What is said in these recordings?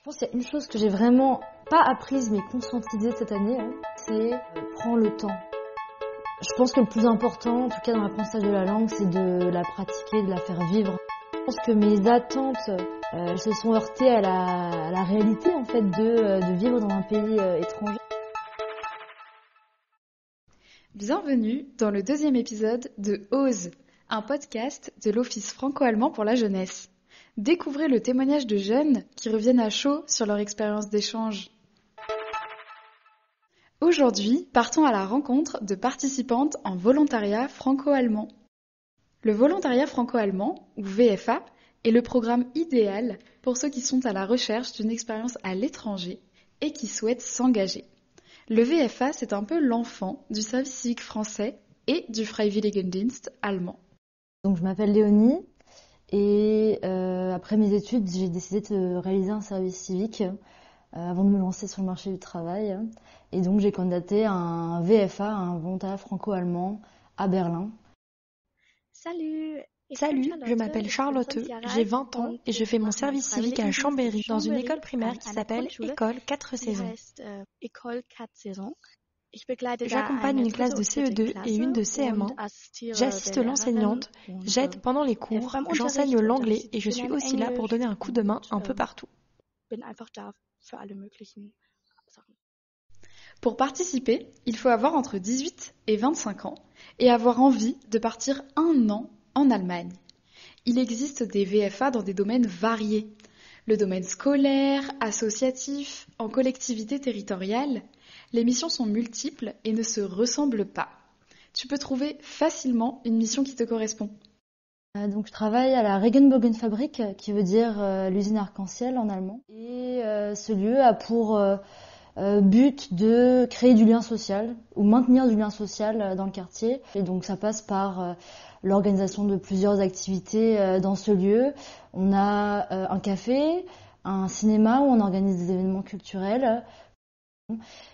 Je pense qu'il y a une chose que j'ai vraiment pas apprise mais conscientisée cette année, c'est prends le temps. Je pense que le plus important, en tout cas dans l'apprentissage de la langue, c'est de la pratiquer, de la faire vivre. Je pense que mes attentes se sont heurtées à la réalité en fait de vivre dans un pays étranger. Bienvenue dans le 2e épisode de OSE, un podcast de l'Office franco-allemand pour la jeunesse. Découvrez le témoignage de jeunes qui reviennent à chaud sur leur expérience d'échange. Aujourd'hui, partons à la rencontre de participantes en volontariat franco-allemand. Le volontariat franco-allemand, ou VFA, est le programme idéal pour ceux qui sont à la recherche d'une expérience à l'étranger et qui souhaitent s'engager. Le VFA, c'est un peu l'enfant du service civique français et du Freiwilligendienst allemand. Donc je m'appelle Léonie et après mes études, j'ai décidé de réaliser un service civique avant de me lancer sur le marché du travail. Et donc j'ai candidaté à un VFA, un volontariat franco-allemand à Berlin. Salut, je m'appelle Charlotte, j'ai 20 ans et je fais mon service civique à Chambéry dans une école primaire qui s'appelle École 4 saisons. J'accompagne une classe de CE2 et une de CM1, j'assiste l'enseignante, j'aide pendant les cours, j'enseigne l'anglais et je suis aussi là pour donner un coup de main un peu partout. Pour participer, il faut avoir entre 18 et 25 ans et avoir envie de partir 1 an en Allemagne. Il existe des VFA dans des domaines variés. Le domaine scolaire, associatif, en collectivité territoriale. Les missions sont multiples et ne se ressemblent pas. Tu peux trouver facilement une mission qui te correspond. Donc je travaille à la Regenbogenfabrik, qui veut dire l'usine arc-en-ciel en allemand. Et ce lieu a pour but de créer du lien social ou maintenir du lien social dans le quartier. Et donc ça passe par l'organisation de plusieurs activités dans ce lieu. On a un café, un cinéma où on organise des événements culturels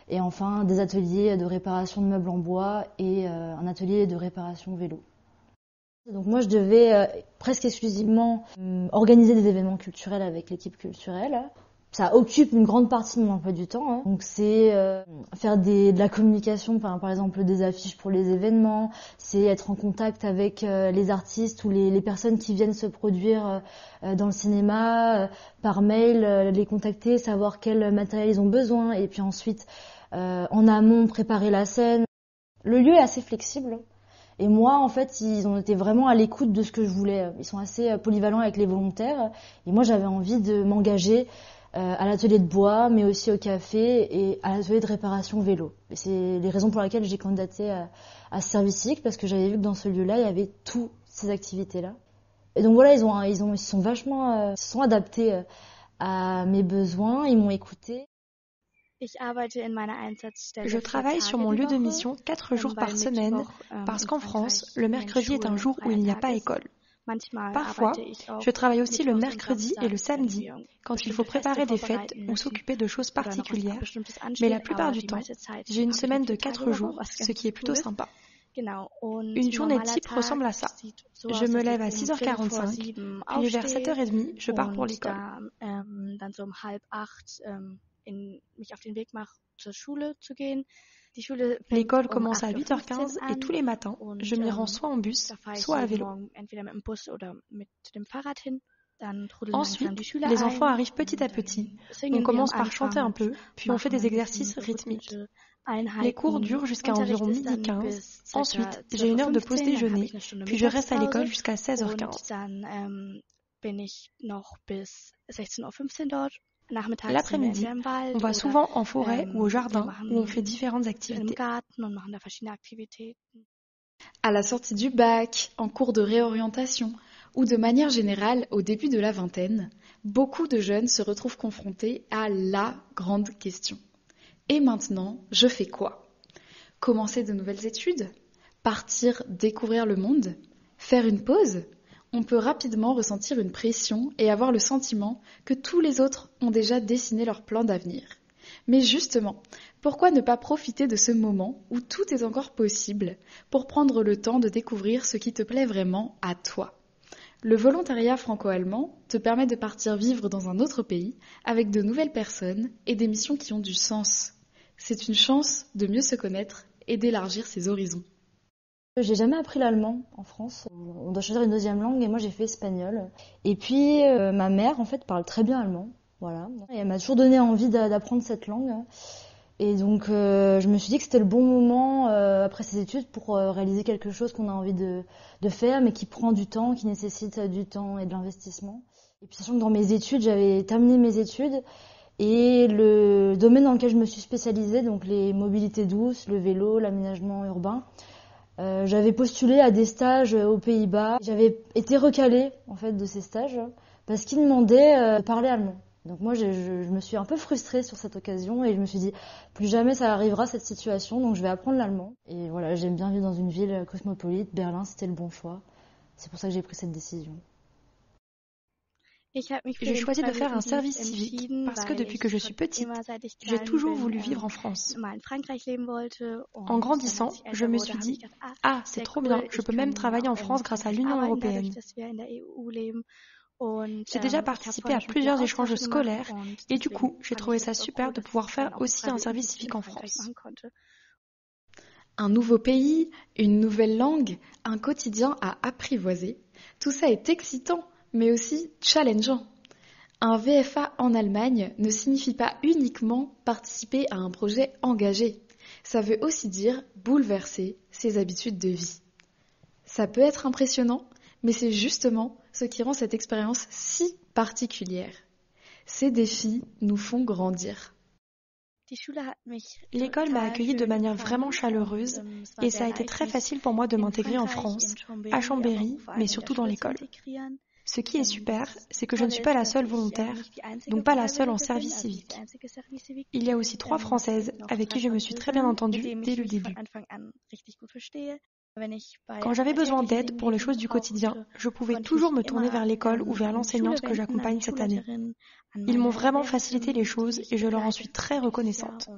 et enfin des ateliers de réparation de meubles en bois et un atelier de réparation vélo. Donc moi je devais presque exclusivement organiser des événements culturels avec l'équipe culturelle. Ça occupe une grande partie de mon emploi du temps. Donc c'est faire de la communication, par exemple des affiches pour les événements, c'est être en contact avec les artistes ou les personnes qui viennent se produire dans le cinéma, par mail, les contacter, savoir quel matériel ils ont besoin et puis ensuite en amont préparer la scène. Le lieu est assez flexible. Et moi, en fait, ils ont été vraiment à l'écoute de ce que je voulais. Ils sont assez polyvalents avec les volontaires. Et moi, j'avais envie de m'engager à l'atelier de bois, mais aussi au café et à l'atelier de réparation vélo. Et c'est les raisons pour lesquelles j'ai candidaté à ce service civique, parce que j'avais vu que dans ce lieu-là, il y avait toutes ces activités-là. Et donc voilà, ils sont vachement, se sont adaptés à mes besoins, ils m'ont écouté. Je travaille sur mon lieu de mission 4 jours par semaine parce qu'en France, le mercredi est un jour où il n'y a pas école. Parfois, je travaille aussi le mercredi et le samedi quand il faut préparer des fêtes ou s'occuper de choses particulières, mais la plupart du temps, j'ai une semaine de 4 jours, ce qui est plutôt sympa. Une journée type ressemble à ça. Je me lève à 6h45, puis vers 7h30, je pars pour l'école. L'école commence à 8h15 et tous les matins, je m'y rends soit en bus, soit à vélo. Ensuite, les enfants arrivent petit à petit. On commence par chanter un peu, puis on fait des exercices rythmiques. Les cours durent jusqu'à environ 12h15. Ensuite, j'ai une heure de pause déjeuner, puis je reste à l'école jusqu'à 16h15. L'après-midi, on va souvent en forêt ou au jardin où on fait différentes activités. À la sortie du bac, en cours de réorientation ou de manière générale au début de la vingtaine, beaucoup de jeunes se retrouvent confrontés à la grande question. Et maintenant, je fais quoi ? Commencer de nouvelles études ? Partir découvrir le monde ? Faire une pause ? On peut rapidement ressentir une pression et avoir le sentiment que tous les autres ont déjà dessiné leur plan d'avenir. Mais justement, pourquoi ne pas profiter de ce moment où tout est encore possible pour prendre le temps de découvrir ce qui te plaît vraiment à toi ? Le volontariat franco-allemand te permet de partir vivre dans un autre pays avec de nouvelles personnes et des missions qui ont du sens. C'est une chance de mieux se connaître et d'élargir ses horizons. J'ai jamais appris l'allemand en France. On doit choisir une deuxième langue et moi j'ai fait espagnol. Et puis ma mère en fait parle très bien allemand, voilà. Et elle m'a toujours donné envie d'apprendre cette langue. Et donc je me suis dit que c'était le bon moment après ces études pour réaliser quelque chose qu'on a envie de faire, mais qui prend du temps, qui nécessite du temps et de l'investissement. Et puis sachant que dans mes études, j'avais terminé mes études et le domaine dans lequel je me suis spécialisée, donc les mobilités douces, le vélo, l'aménagement urbain, j'avais postulé à des stages aux Pays-Bas. J'avais été recalée en fait de ces stages parce qu'ils demandaient de parler allemand. Donc moi, je me suis un peu frustrée sur cette occasion et je me suis dit, plus jamais ça arrivera cette situation, donc je vais apprendre l'allemand. Et voilà, j'aime bien vivre dans une ville cosmopolite. Berlin, c'était le bon choix. C'est pour ça que j'ai pris cette décision. J'ai choisi de faire un service civique parce que depuis que je suis petite, j'ai toujours voulu vivre en France. En grandissant, je me suis dit, ah, c'est trop bien, je peux même travailler en France grâce à l'Union européenne. J'ai déjà participé à plusieurs échanges scolaires et du coup, j'ai trouvé ça super de pouvoir faire aussi un service civique en France. Un nouveau pays, une nouvelle langue, un quotidien à apprivoiser, tout ça est excitant, mais aussi challengeant. Un VFA en Allemagne ne signifie pas uniquement participer à un projet engagé. Ça veut aussi dire bouleverser ses habitudes de vie. Ça peut être impressionnant, mais c'est justement ce qui rend cette expérience si particulière. Ces défis nous font grandir. L'école m'a accueillie de manière vraiment chaleureuse et ça a été très facile pour moi de m'intégrer en France, à Chambéry, mais surtout dans l'école. Ce qui est super, c'est que je ne suis pas la seule volontaire, donc pas la seule en service civique. Il y a aussi 3 Françaises avec qui je me suis très bien entendue dès le début. Quand j'avais besoin d'aide pour les choses du quotidien, je pouvais toujours me tourner vers l'école ou vers l'enseignante que j'accompagne cette année. Ils m'ont vraiment facilité les choses et je leur en suis très reconnaissante.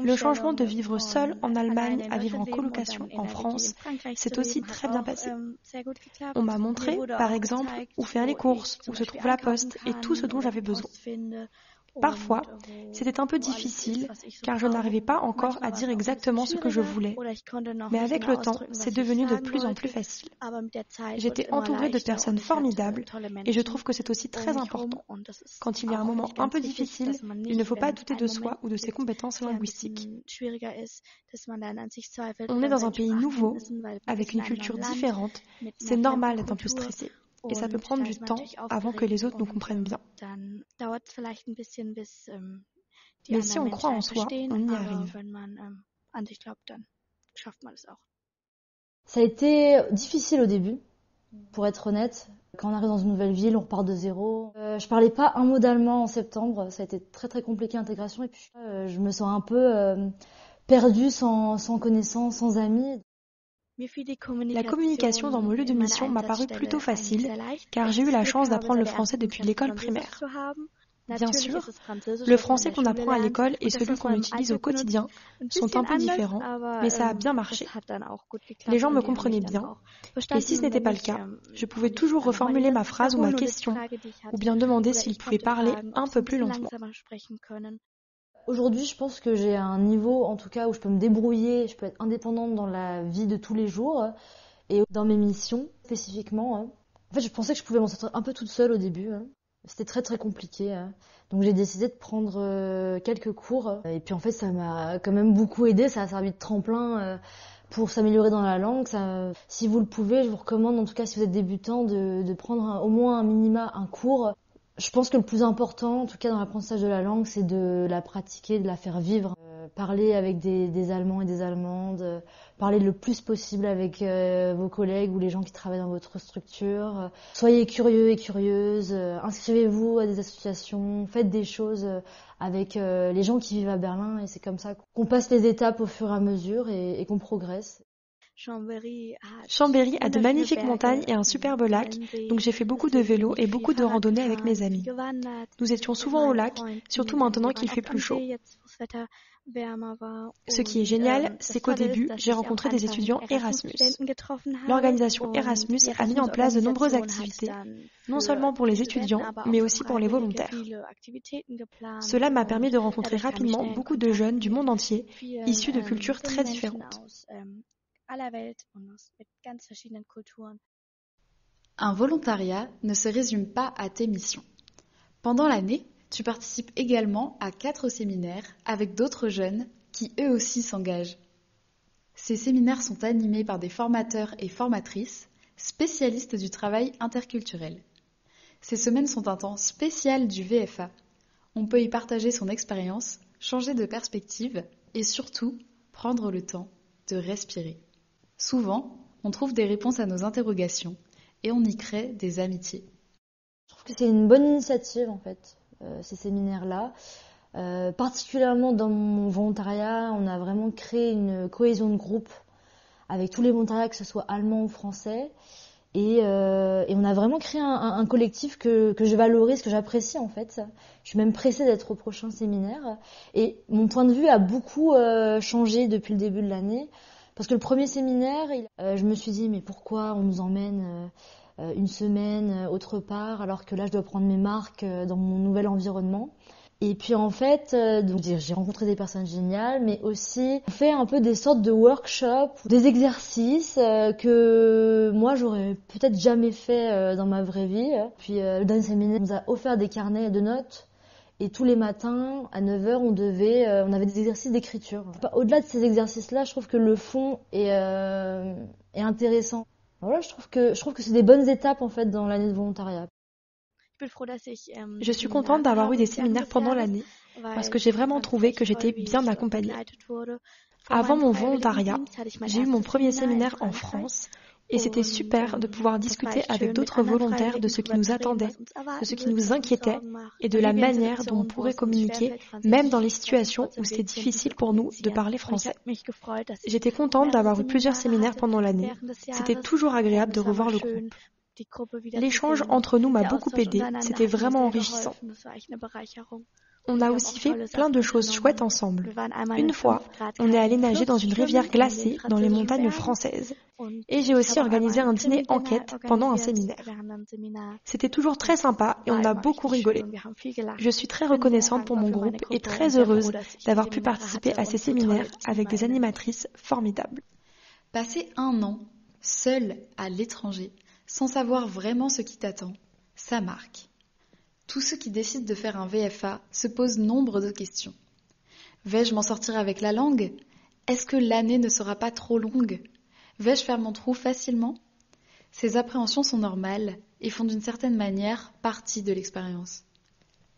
Le changement de vivre seul en Allemagne à vivre en colocation en France, c'est aussi très bien passé. On m'a montré, par exemple, où faire les courses, où se trouve la poste et tout ce dont j'avais besoin. Parfois, c'était un peu difficile car je n'arrivais pas encore à dire exactement ce que je voulais. Mais avec le temps, c'est devenu de plus en plus facile. J'étais entourée de personnes formidables et je trouve que c'est aussi très important. Quand il y a un moment un peu difficile, il ne faut pas douter de soi ou de ses compétences linguistiques. On est dans un pays nouveau, avec une culture différente. C'est normal d'être un peu stressé. Et ça peut prendre du temps avant que les autres nous comprennent bien. Mais si on croit en soi, on y arrive. Ça a été difficile au début, pour être honnête. Quand on arrive dans une nouvelle ville, on repart de zéro. Je parlais pas un mot d'allemand en septembre, ça a été très très compliqué l'intégration. Et puis je me sens un peu perdue sans connaissance, sans amis. La communication dans mon lieu de mission m'a paru plutôt facile, car j'ai eu la chance d'apprendre le français depuis l'école primaire. Bien sûr, le français qu'on apprend à l'école et celui qu'on utilise au quotidien sont un peu différents, mais ça a bien marché. Les gens me comprenaient bien, et si ce n'était pas le cas, je pouvais toujours reformuler ma phrase ou ma question, ou bien demander s'ils pouvaient parler un peu plus lentement. Aujourd'hui, je pense que j'ai un niveau, en tout cas, où je peux me débrouiller, je peux être indépendante dans la vie de tous les jours et dans mes missions spécifiquement. En fait, je pensais que je pouvais m'en sortir un peu toute seule au début. C'était très très compliqué. Donc j'ai décidé de prendre quelques cours. Et puis en fait, ça m'a quand même beaucoup aidé. Ça a servi de tremplin pour s'améliorer dans la langue. Si vous le pouvez, je vous recommande, en tout cas si vous êtes débutant, de prendre au moins un minima un cours. Je pense que le plus important, en tout cas dans l'apprentissage de la langue, c'est de la pratiquer, de la faire vivre. Parler avec des Allemands et des Allemandes, parler le plus possible avec vos collègues ou les gens qui travaillent dans votre structure. Soyez curieux et curieuses, inscrivez-vous à des associations, faites des choses avec les gens qui vivent à Berlin et c'est comme ça qu'on passe les étapes au fur et à mesure et qu'on progresse. Chambéry a de magnifiques montagnes et un superbe lac, donc j'ai fait beaucoup de vélo et beaucoup de randonnées avec mes amis. Nous étions souvent au lac, surtout maintenant qu'il fait plus chaud. Ce qui est génial, c'est qu'au début, j'ai rencontré des étudiants Erasmus. L'organisation Erasmus a mis en place de nombreuses activités, non seulement pour les étudiants, mais aussi pour les volontaires. Cela m'a permis de rencontrer rapidement beaucoup de jeunes du monde entier, issus de cultures très différentes. Un volontariat ne se résume pas à tes missions. Pendant l'année, tu participes également à 4 séminaires avec d'autres jeunes qui eux aussi s'engagent. Ces séminaires sont animés par des formateurs et formatrices spécialistes du travail interculturel. Ces semaines sont un temps spécial du VFA. On peut y partager son expérience, changer de perspective et surtout prendre le temps de respirer. Souvent, on trouve des réponses à nos interrogations et on y crée des amitiés. Je trouve que c'est une bonne initiative en fait, ces séminaires-là. Particulièrement dans mon volontariat, on a vraiment créé une cohésion de groupe avec tous les volontariats, que ce soit allemand ou français. Et on a vraiment créé un collectif que je valorise, que j'apprécie en fait. Je suis même pressée d'être au prochain séminaire. Et mon point de vue a beaucoup changé depuis le début de l'année. Parce que le premier séminaire, je me suis dit, mais pourquoi on nous emmène une semaine autre part, alors que là, je dois prendre mes marques dans mon nouvel environnement. Et puis en fait, donc j'ai rencontré des personnes géniales, mais aussi on fait un peu des sortes de workshops, des exercices que moi j'aurais peut-être jamais fait dans ma vraie vie. Puis le dernier séminaire nous a offert des carnets de notes. Et tous les matins, à 9h, on avait des exercices d'écriture. Au-delà de ces exercices-là, je trouve que le fond est intéressant. Voilà, je trouve que c'est des bonnes étapes en fait dans l'année de volontariat. Je suis contente d'avoir eu des séminaires pendant l'année parce que j'ai vraiment trouvé que j'étais bien accompagnée. Avant mon volontariat, j'ai eu mon premier séminaire en France et c'était super de pouvoir discuter avec d'autres volontaires de ce qui nous attendait, de ce qui nous inquiétait et de la manière dont on pourrait communiquer, même dans les situations où c'était difficile pour nous de parler français. J'étais contente d'avoir eu plusieurs séminaires pendant l'année. C'était toujours agréable de revoir le groupe. L'échange entre nous m'a beaucoup aidé, c'était vraiment enrichissant. On a aussi fait plein de choses chouettes ensemble. Une fois, on est allé nager dans une rivière glacée dans les montagnes françaises. Et j'ai aussi organisé un dîner enquête pendant un séminaire. C'était toujours très sympa et on a beaucoup rigolé. Je suis très reconnaissante pour mon groupe et très heureuse d'avoir pu participer à ces séminaires avec des animatrices formidables. Passer 1 an, seul à l'étranger, sans savoir vraiment ce qui t'attend, ça marque. Tous ceux qui décident de faire un VFA se posent nombre de questions. Vais-je m'en sortir avec la langue ? Est-ce que l'année ne sera pas trop longue ? Vais-je faire mon trou facilement ? Ces appréhensions sont normales et font d'une certaine manière partie de l'expérience.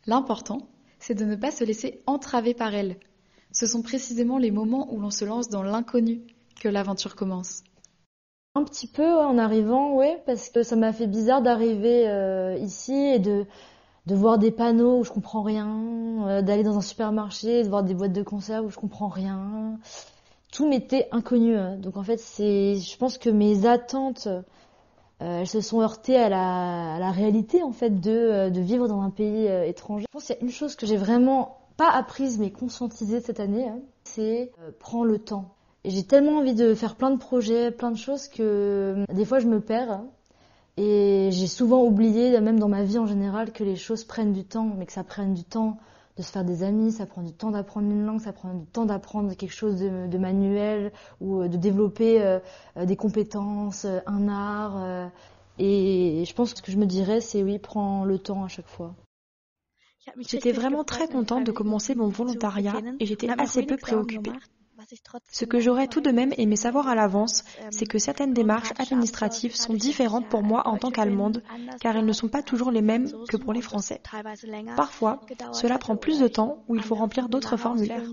L'important, c'est de ne pas se laisser entraver par elles. Ce sont précisément les moments où l'on se lance dans l'inconnu que l'aventure commence. Un petit peu en arrivant, oui, parce que ça m'a fait bizarre d'arriver ici et de voir des panneaux où je comprends rien, d'aller dans un supermarché, de voir des boîtes de conserve où je comprends rien. Tout m'était inconnu. Donc en fait, je pense que mes attentes, elles se sont heurtées à la réalité en fait de vivre dans un pays étranger. Je pense qu'il y a une chose que j'ai vraiment pas apprise mais conscientisée cette année, c'est prends le temps. Et j'ai tellement envie de faire plein de projets, plein de choses que des fois je me perds. Et j'ai souvent oublié, même dans ma vie en général, que les choses prennent du temps, mais que ça prenne du temps de se faire des amis, ça prend du temps d'apprendre une langue, ça prend du temps d'apprendre quelque chose de manuel ou de développer des compétences, un art. Et je pense que ce que je me dirais, c'est oui, prends le temps à chaque fois. J'étais vraiment très contente de commencer mon volontariat et j'étais assez peu préoccupée. Ce que j'aurais tout de même aimé savoir à l'avance, c'est que certaines démarches administratives sont différentes pour moi en tant qu'Allemande, car elles ne sont pas toujours les mêmes que pour les Français. Parfois, cela prend plus de temps ou il faut remplir d'autres formulaires.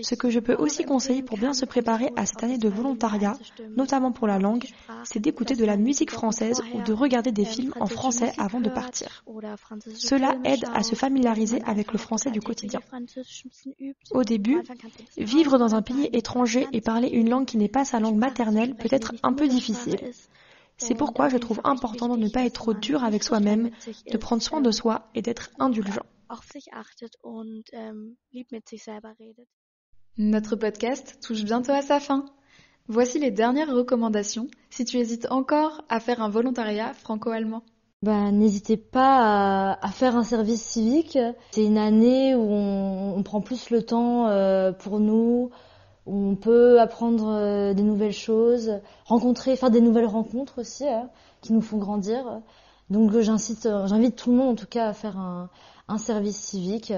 Ce que je peux aussi conseiller pour bien se préparer à cette année de volontariat, notamment pour la langue, c'est d'écouter de la musique française ou de regarder des films en français avant de partir. Cela aide à se familiariser avec le français du quotidien. Au début, vivre dans un pays étranger et parler une langue qui n'est pas sa langue maternelle peut être un peu difficile. C'est pourquoi je trouve important de ne pas être trop dur avec soi-même, de prendre soin de soi et d'être indulgent. Notre podcast touche bientôt à sa fin. Voici les dernières recommandations si tu hésites encore à faire un volontariat franco-allemand. N'hésitez pas à faire un service civique. C'est une année où on prend plus le temps pour nous, où on peut apprendre des nouvelles choses, faire des nouvelles rencontres aussi qui nous font grandir. Donc j'invite tout le monde en tout cas à faire un service civique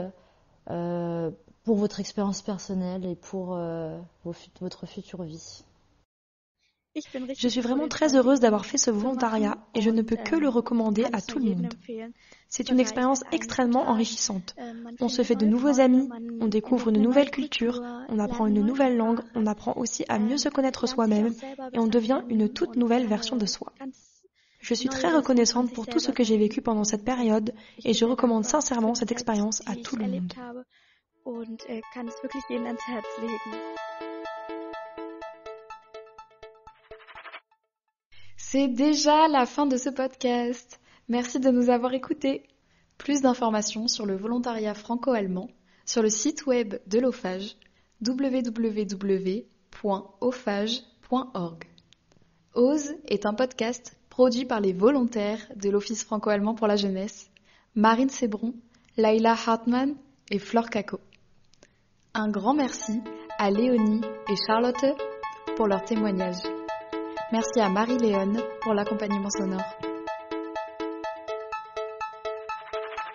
pour votre expérience personnelle et pour votre future vie. Je suis vraiment très heureuse d'avoir fait ce volontariat et je ne peux que le recommander à tout le monde. C'est une expérience extrêmement enrichissante. On se fait de nouveaux amis, on découvre une nouvelle culture, on apprend une nouvelle langue, on apprend aussi à mieux se connaître soi-même et on devient une toute nouvelle version de soi. Je suis très reconnaissante pour tout ce que j'ai vécu pendant cette période et je recommande sincèrement cette expérience à tout le monde. C'est déjà la fin de ce podcast. Merci de nous avoir écoutés. Plus d'informations sur le volontariat franco-allemand sur le site web de l'OFAGE www.ofage.org. OSE est un podcast produit par les volontaires de l'Office franco-allemand pour la jeunesse, Marine Sebron, Laila Hartmann et Flore Kako. Un grand merci à Léonie et Charlotte pour leur témoignage. Merci à Marie-Léone pour l'accompagnement sonore.